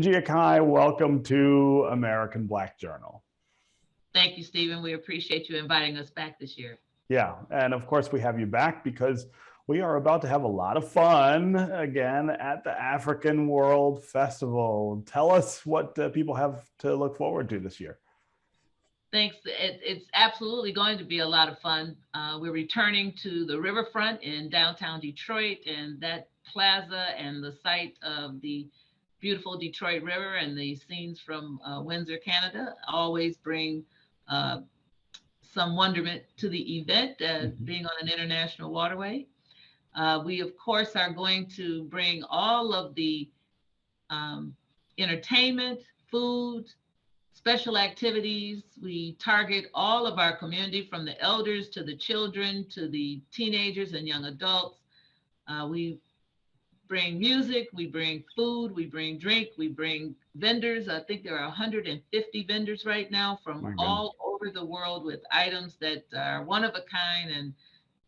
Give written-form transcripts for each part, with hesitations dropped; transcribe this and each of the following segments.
Njia Kai, welcome to American Black Journal. Thank you, Stephen. We appreciate you inviting us back this year. Yeah, and of course we have you back because we are about to have a lot of fun again at the African World Festival. Tell us what people have to look forward to this year. Thanks. It's absolutely going to be a lot of fun. We're returning to the riverfront in downtown Detroit, and that plaza and the site of the beautiful Detroit River and the scenes from Windsor, Canada, always bring uh, some wonderment to the event, being on an international waterway. We, of course, are going to bring all of the um, entertainment, food, special activities. We target all of our community from the elders to the children to the teenagers and young adults. We bring music, we bring food, we bring drink, we bring vendors. I think there are 150 vendors right now from all over the world with items that are one of a kind, and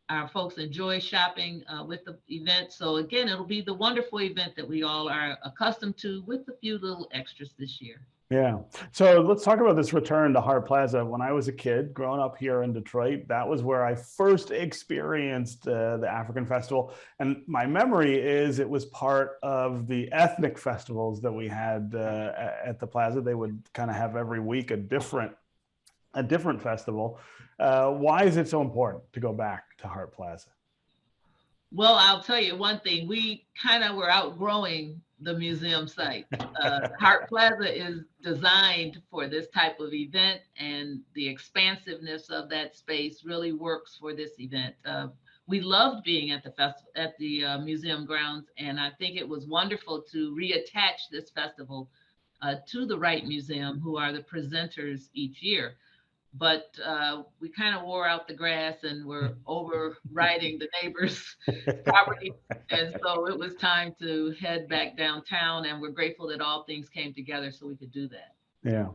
our folks enjoy shopping with the event. So again, it'll be the wonderful event that we all are accustomed to with a few little extras this year. Yeah. So let's talk about this return to Hart Plaza. When I was a kid growing up here in Detroit, that was where I first experienced the African Festival. And my memory is it was part of the ethnic festivals that we had at the plaza. They would kind of have every week a different festival. Why is it so important to go back to Hart Plaza? Well, I'll tell you one thing. We kind of were outgrowing the museum site. Hart Plaza is designed for this type of event, and the expansiveness of that space really works for this event. We loved being at the museum grounds, and I think it was wonderful to reattach this festival to the Wright Museum, who are the presenters each year. But we kind of wore out the grass and were overriding the neighbors' property. And so it was time to head back downtown. And we're grateful that all things came together so we could do that. Yeah.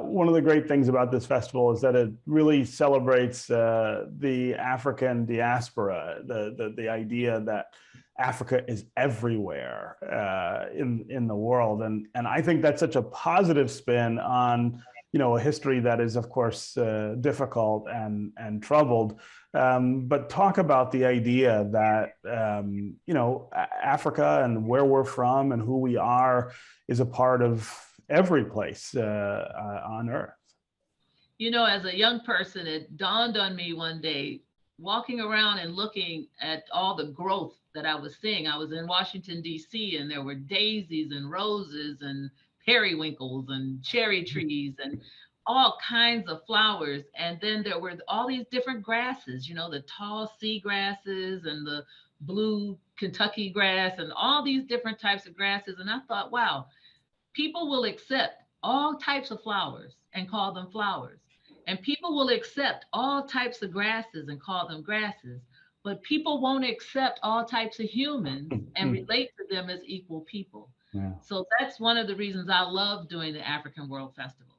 One of the great things about this festival is that it really celebrates the African diaspora, the idea that Africa is everywhere in the world. And I think that's such a positive spin on a history that is, of course, difficult and troubled. But talk about the idea that, Africa and where we're from and who we are is a part of every place on Earth. As a young person, it dawned on me one day, walking around and looking at all the growth that I was seeing. I was in Washington, D.C., and there were daisies and roses and periwinkles and cherry trees and all kinds of flowers. And then there were all these different grasses, the tall sea grasses and the blue Kentucky grass and all these different types of grasses. And I thought, wow, people will accept all types of flowers and call them flowers. And people will accept all types of grasses and call them grasses. But people won't accept all types of humans and relate to them as equal people. Yeah. So that's one of the reasons I love doing the African World Festival.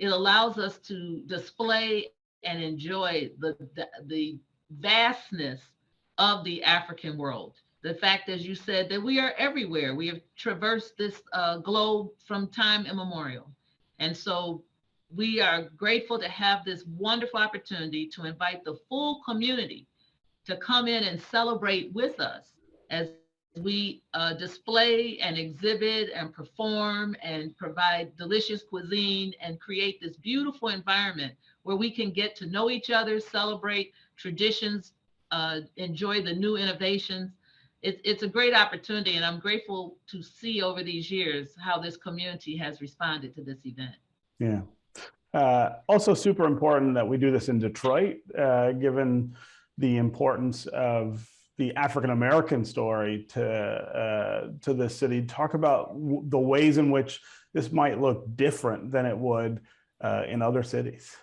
It allows us to display and enjoy the vastness of the African world. The fact, as you said, that we are everywhere. We have traversed this globe from time immemorial. And so we are grateful to have this wonderful opportunity to invite the full community to come in and celebrate with us as we display and exhibit and perform and provide delicious cuisine and create this beautiful environment where we can get to know each other, celebrate traditions, enjoy the new innovations. It's a great opportunity, and I'm grateful to see over these years how this community has responded to this event. Yeah. Also super important that we do this in Detroit, given the importance of the African-American story to the city. Talk about the ways in which this might look different than it would in other cities.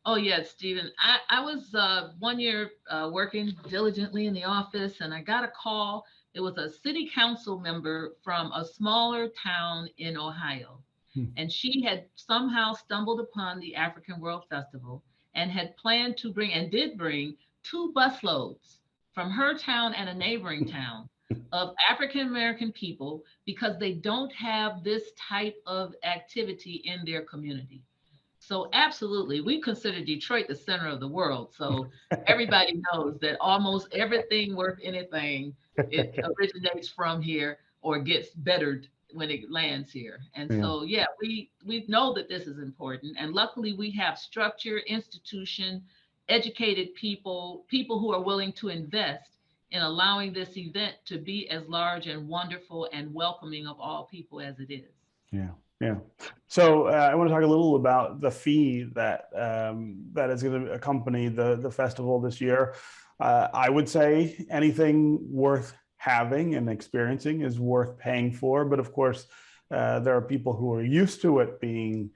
Oh, yes, Stephen. I was 1 year working diligently in the office, and I got a call. It was a city council member from a smaller town in Ohio. And she had somehow stumbled upon the African World Festival and had planned to bring, and did bring, 2 busloads from her town and a neighboring town of African American people because they don't have this type of activity in their community. So absolutely, we consider Detroit the center of the world. So everybody knows that almost everything worth anything, it originates from here or gets bettered when it lands here. And Yeah. so yeah, we know that this is important. And luckily we have structure, institution, educated people, people who are willing to invest in allowing this event to be as large and wonderful and welcoming of all people as it is. Yeah, yeah. So I want to talk a little about the fee that that is going to accompany the festival this year. I would say anything worth having and experiencing is worth paying for, but of course, there are people who are used to it being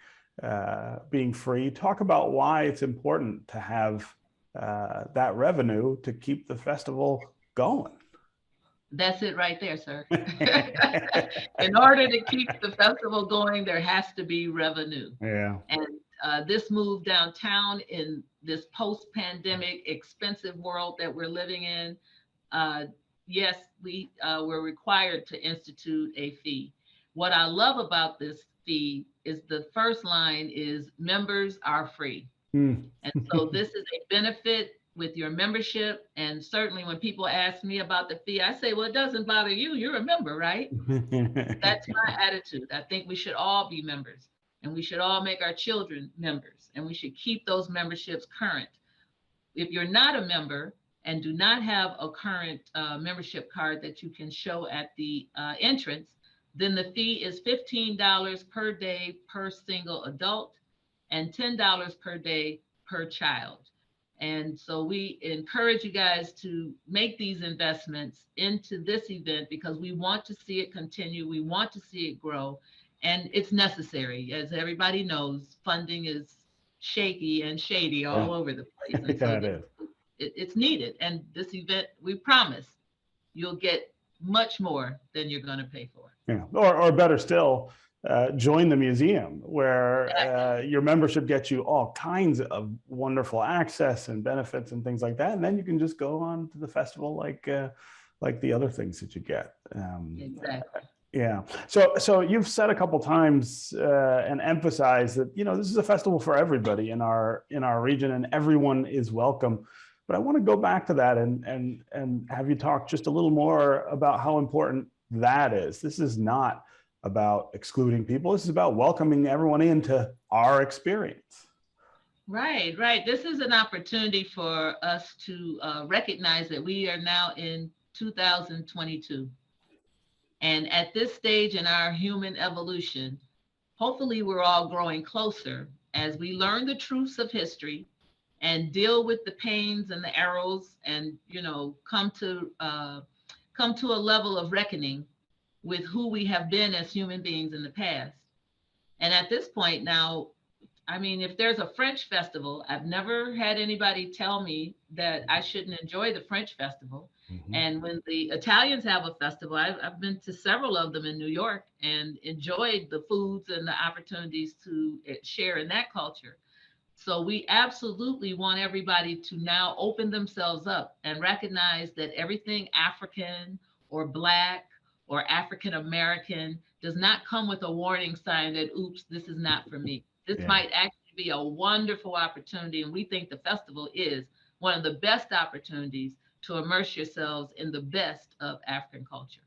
free. Talk about why it's important to have that revenue to keep the festival going. That's it right there, sir. In order to keep the festival going, there has to be revenue. Yeah. And this move downtown in this post-pandemic expensive world that we're living in, yes, we were required to institute a fee. What I love about this fee is the first line is members are free. Mm. And so this is a benefit with your membership. And certainly when people ask me about the fee, I say, well, it doesn't bother you. You're a member, right? That's my attitude. I think we should all be members and we should all make our children members and we should keep those memberships current. If you're not a member and do not have a current membership card that you can show at the entrance, then the fee is $15 per day per single adult and $10 per day per child. And so we encourage you guys to make these investments into this event because we want to see it continue. We want to see it grow. And it's necessary. As everybody knows, funding is shaky and shady all over the place. And so it's needed. And this event, we promise you'll get much more than you're going to pay for. Yeah. Or better still, join the museum where your membership gets you all kinds of wonderful access and benefits and things like that. And then you can just go on to the festival like the other things that you get. Exactly. Yeah. So you've said a couple times and emphasized that, this is a festival for everybody in our region and everyone is welcome. But I want to go back to that and have you talk just a little more about how important that is. This is not about excluding people. This is about welcoming everyone into our experience. Right. This is an opportunity for us to recognize that we are now in 2022. And at this stage in our human evolution, hopefully we're all growing closer as we learn the truths of history and deal with the pains and the arrows and, come to a level of reckoning with who we have been as human beings in the past. And at this point now, if there's a French festival, I've never had anybody tell me that I shouldn't enjoy the French festival. Mm-hmm. And when the Italians have a festival, I've been to several of them in New York and enjoyed the foods and the opportunities to share in that culture. So we absolutely want everybody to now open themselves up and recognize that everything African or Black or African American does not come with a warning sign that, oops, this is not for me. This might actually be a wonderful opportunity. And we think the festival is one of the best opportunities to immerse yourselves in the best of African culture.